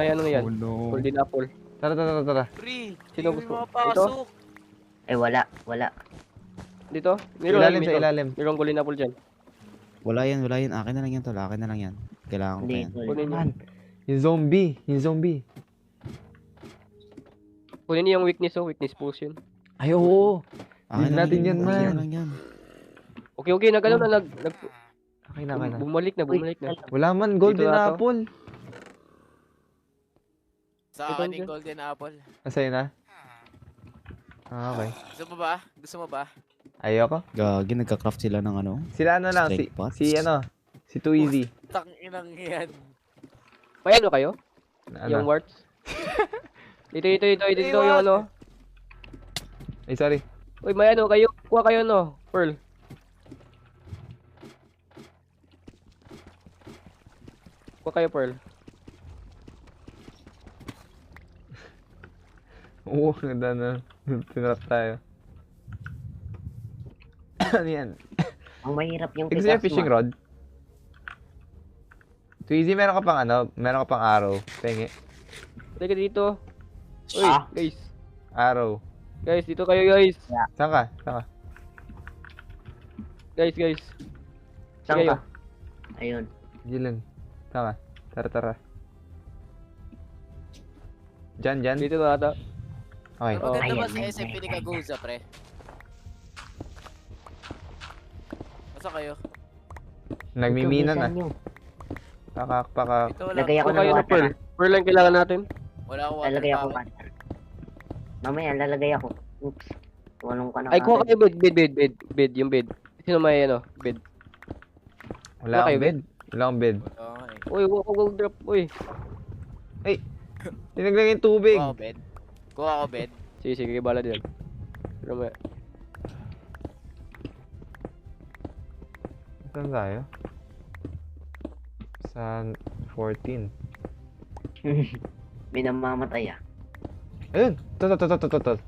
ano yan. Oh no. Golden apple. Tara. Pre, Sino hindi gusto? mo mapasok. Ay, wala. Dito. Ilalim sa ilalim. Mayroong golden apple dyan. Wala yan. Akin na lang yan tol. Kailangan ko pa Hindi, yan. tol. Kunin niyo. Man, yung zombie. Kunin niyo yung weakness weakness potion. Ay, oo. Akin Need natin yan, Akin man. na lang yan. Okay, nagano na Okay na. bumalik na. Wala man, golden Dito na to. apple. Sa Ito akin dyan. yung golden apple. Nasa'yo na? Okay. Gusto mo ba? Ayoko. Gagi, nagka-craft sila ng ano. Sila ano lang, Strike pots? si Too Easy. Tanginang yan. May ano kayo? Ano? Yung warts? Dito Hey, yung what? ano. Ay, sorry. Uy, may ano kayo. Kuha kayo no. Pearl. Kuha kayo pearl. Oo, ganda na. Tinrap tayo. Ano yan? Ang mahirap yung Gusto niya fishing mo. rod? Too Easy, meron ka pang ano? Meron ka pang arrow. Pengi. Teka dito. Uy, Ah. guys. Arrow. Guys, dito kayo guys. Saan ka? Guys. Saan Kayo. ka? Ayun. Diyan. Saan ka? Tara. Diyan. Dito na ata. Okay. Pero maganda ba Ayan, sa ayan, SMP ni ayan. Kaguza, pre? Masa kayo? Nagmimina na. Bilisan nyo. Pakak. Ito wala. Lagay ako Kung ng kayo na water. Pearl. Pearl lang kailangan natin. Wala akong water Lalagay ako power. water. Mamaya, lalagay ako. Oops. Walong ka na Ay, kuha kagad. kayo bed, yung bed. Sino may ano, bed? Wala kayo, akong bed. Wala akong bed. Wala nga eh. Uy, wag drop, uy. Tinaglang yung tubig. Kuha ako bed. Kuha ako bed. Sige, bala din. Pero may... Saan tayo? Sa 14. May namamatay ah. Ayun! Tot.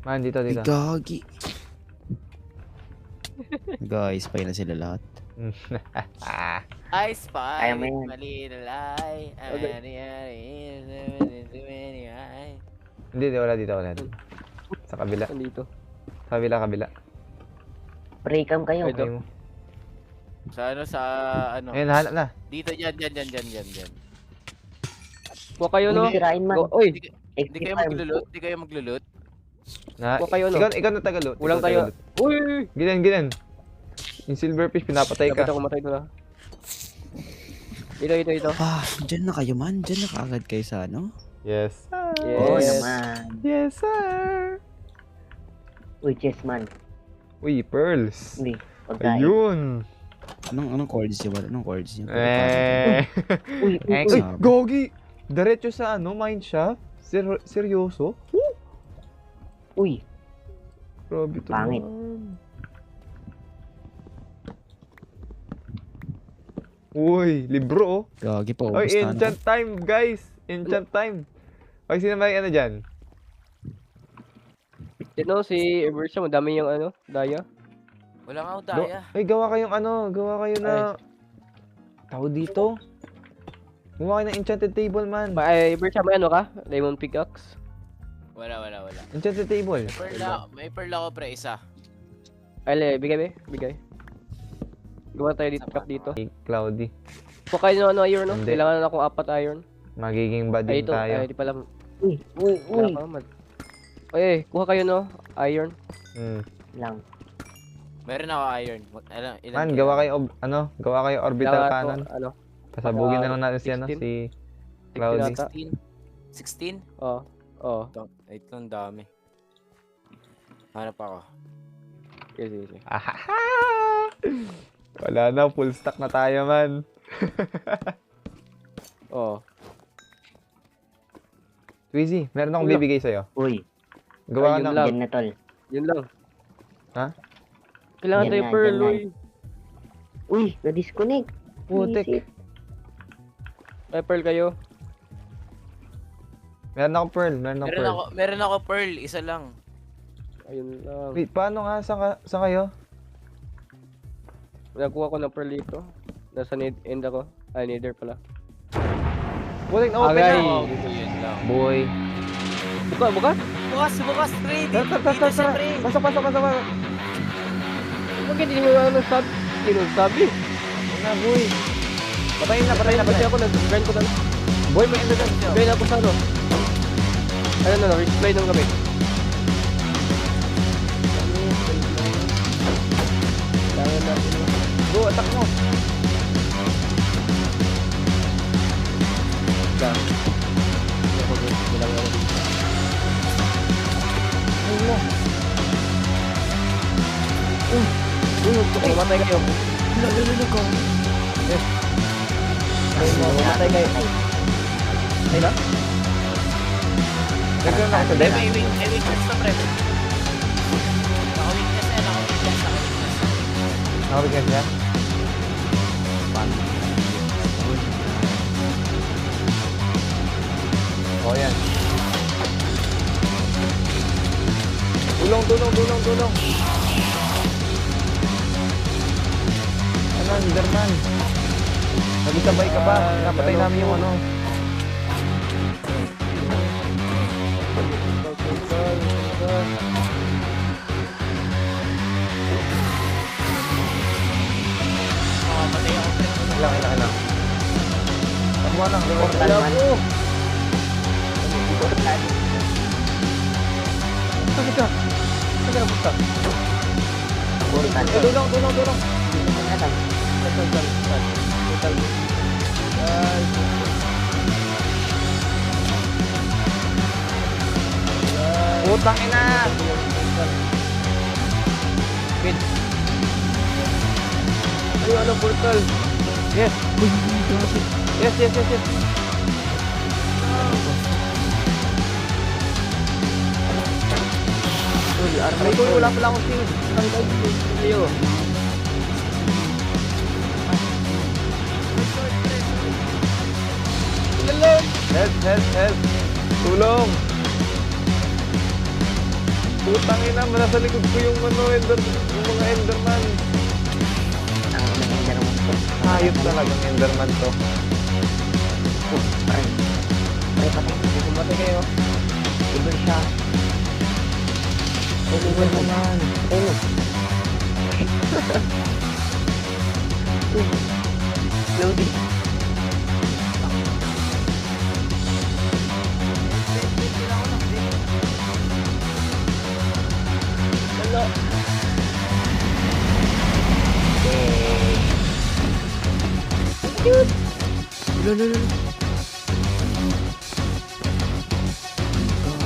Man, dito. Gagi. Guys, pay na sila lahat. I spy. Kaya mo yan. Mali na lie. Hindi, wala dito. Sa kabila. Nandito. Kabila. Pray cam kayo. Ito. Okay mo. Sa ano. Ayun, nahanap na. Dito, dyan. Kuha kayo, no? Huwag sirain man. Uy, Hindi kayo maglulot. Hindi kayo maglulot. Na, Kuha kayo, no? ikaw na tagalot. Ulang Ikaw tayo. tagalot. Uy! Ginan. Yung silverfish, pinapatay Dapat ka. ako matay doon, Ito. Ah, dyan na kayo man. Dyan na kaagad kayo sa ano? Yes. Oo Yes. naman. Yes, sir. Uy, chess man. Uy, pearls. Uy, pagkain. Ayun. Anong chords niya? Anong chords niya? Uy, Uy, Gogi! Diretso sa mine shaft? Seryoso? Uy. Grabe to. Pangit. Man. Uy, libro oh. Gagi pa, Oy, ubus na enchant time, guys. Enchant time. Oy, sino may dyan? Sino si Eversa, madami yung daya. Wala nga ako daya. Ay, gawa kayong na... Tao dito. Gumawa kayo ng enchanted table, man. Eversa, may ka? Diamond pickaxe? Wala. Enchanted table. May pearl ako pre, isa. Ay, bigay. Gawa tayo dito, cup dito. Hey, Cloudy. Kuha kayo ng iron, no? Hindi. Kailangan na akong 4 iron. Magiging Ay, bading ito. tayo. Ay, di pala. Uy. Wala pa naman. Kuha kayo, no? Iron. Lang. Meron ako iron. Ilan Man, gawa kayo orbital Kailangan cannon. ko, Pasabugin na lang natin si 16? si Cloudy. 16? Oo. Ito ang dami. Hanap ako. Sige. Ahaha! Wala na, full stack na tayo, man. Oo. Twizy, meron akong Ulo. bibigay sa'yo. Uy. Gawa ka Ayun ng... lang. Yan na tol. Yun lang. Ha? Kailangan Yan tayo na, pearl, yan na. uy. Uy, na-disconnect. Putik. Visit. May pearl kayo. Meron akong pearl, Meron ako pearl, isa lang. Ayun lang. Wait, paano nga? Saan kayo? Nakuha ko ng pearl dito. Nasa end ako. Ay, nether pala. Putik, na-open Agay. na. Yun lang. Boy. Buka! Bukas, pre! Dito siya, Tara. pre! Pasok. Bakit hindi mo nagsabi? Hindi mo nagsabi. Na, boy. Patayin na. Kasi ako nag-grind ko na. Boy, may endo dyan. Grind ako sa ano. Replay ng gabi. Go, attack mo. Mamatay kayo. Mamatay kayo. Ay na? Nagkaroon ako sa Pre, deck. may weakness na, pre. Naka-weakness yan, naka-weakness. Nakabigyan siya. Oh, yan. Tulong. Ano, Enderman? Nagisabay ka pa. Napatay namin yung ano. Mamamatay ako, pre. Ilang. Takbo lang. Portal man. Sakit ka. Saan ka napunta? Portal. Tulong. Alam. Total. Putang ina! Ay, ano, portal. Yes! Yes! Ay, kung wala pala akong sing. Ayo. Help! Tulong! Putang ina, nasa likod ko yung yung mga Enderman. Ang nag-ender mo po. Hayop talagang Enderman to. Ay, patay. Kumatay kayo. Ibon siya. Ibon naman. Ayun. Loading. Hello.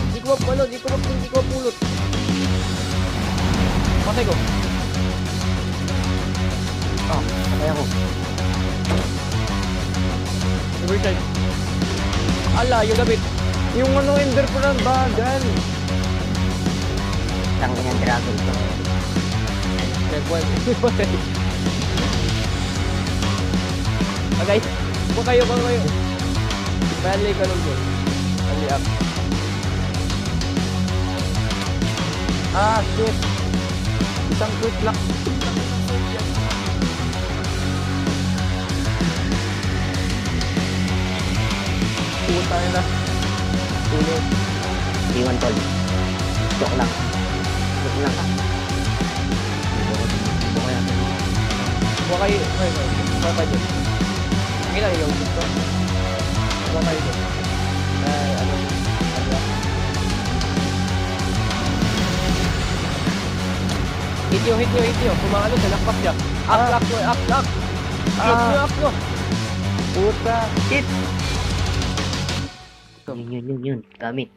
Di ko mapulot. Patay ko. Patay ako. Overtime. Ala, yung gamit. Yung Ender pa ng bagal. Tangin ng dragon to. Nagbuhay. Guys, kung kayo. Bali ka nung goal. Ali up. Shit. Isang quick lang. Puta na. Tulog. Iwan tol. Joke lang. Joke lang. Huwag kayo. Huwag kayo. Kita yung gusto. Huwag kayo. Ay, ano. Hit nyo. Kumano siya, nakpak siya. Up. Up nyo. Puta. Shit! Yun. Gamit.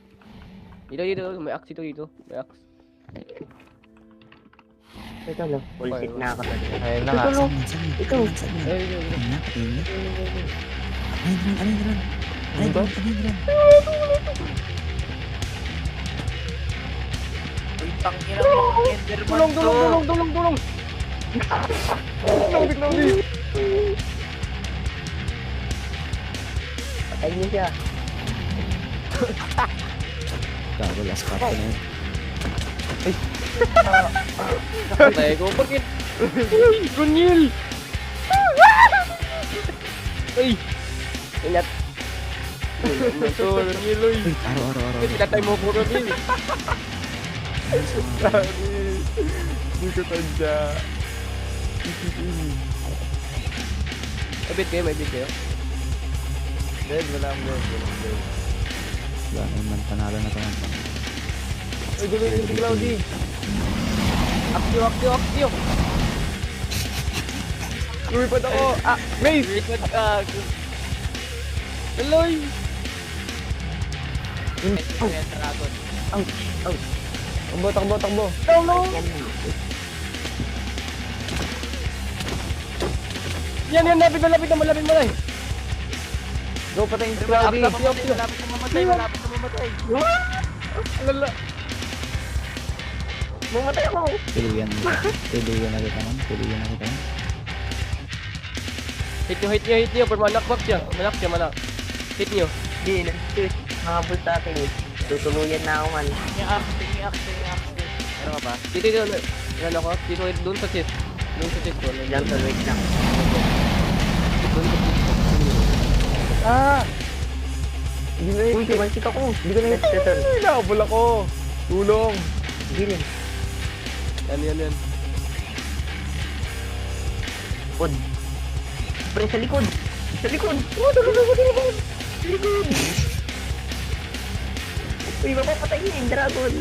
Dito. May axe dito. May axe. Ito lang. Full set na ako. Ayun na nga. Ito. Uy, tangina mo, Enderman to. Tulong. Loading. Patay niyo siya. Gago, last part ko na yun. Patay ko. Bakit? Gunyil! Uy! Inat. Gunyil. Araw. Pinatay mo po Gunyil. Hindi ko tadya. May bit kayo. Dead, wala ang dead. Wala naman, panalo na to. Uy, gulo yung si Cloudy. Aktyo. Lumipad ako. Mace! Record ka. Aloy! Dragon. Takbo. Yan, lapit na, malapit mo na eh. Go, patayin si Cloudy. Malapit na mamatay. Lala. Bumatay ako. Tuluyan na kita man. Hit nyo, pero manakbak siya. Manak. Hit nyo. Hindi, nag-shoot. Mga bull sa akin eh. Tutuluyan na ako man. Tingin axe. Ano ka ba? Dito, ano ko? Dito, doon sa chest. ko. Lang tol, wait lang. Uy, one-shot ako. Hindi ko na Let's go, tol. Ay, nakabula ko. Tulong. Gilin. Yan. Pod. Pre, sa likod. Tulong. Uy, mapapatay niya yung dragon.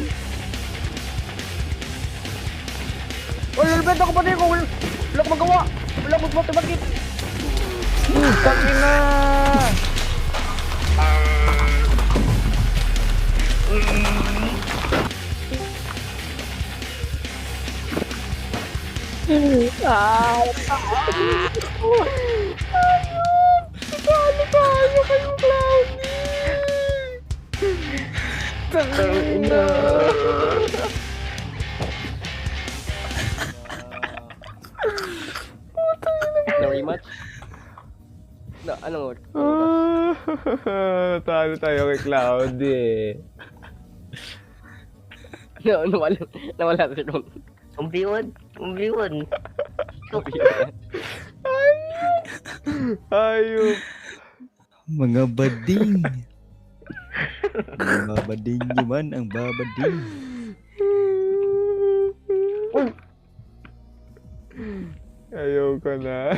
Wala nalbenta ko pa rin ko. Wala akong magawa. Wala akong magpatibakit. Tangina! No rematch? No, anong word? Talo tayo kay Cloudy eh. No, nawala si Ron. Umbiwan. Ayop. Mga bading. Mga bading naman ang babading. Ayaw ko na.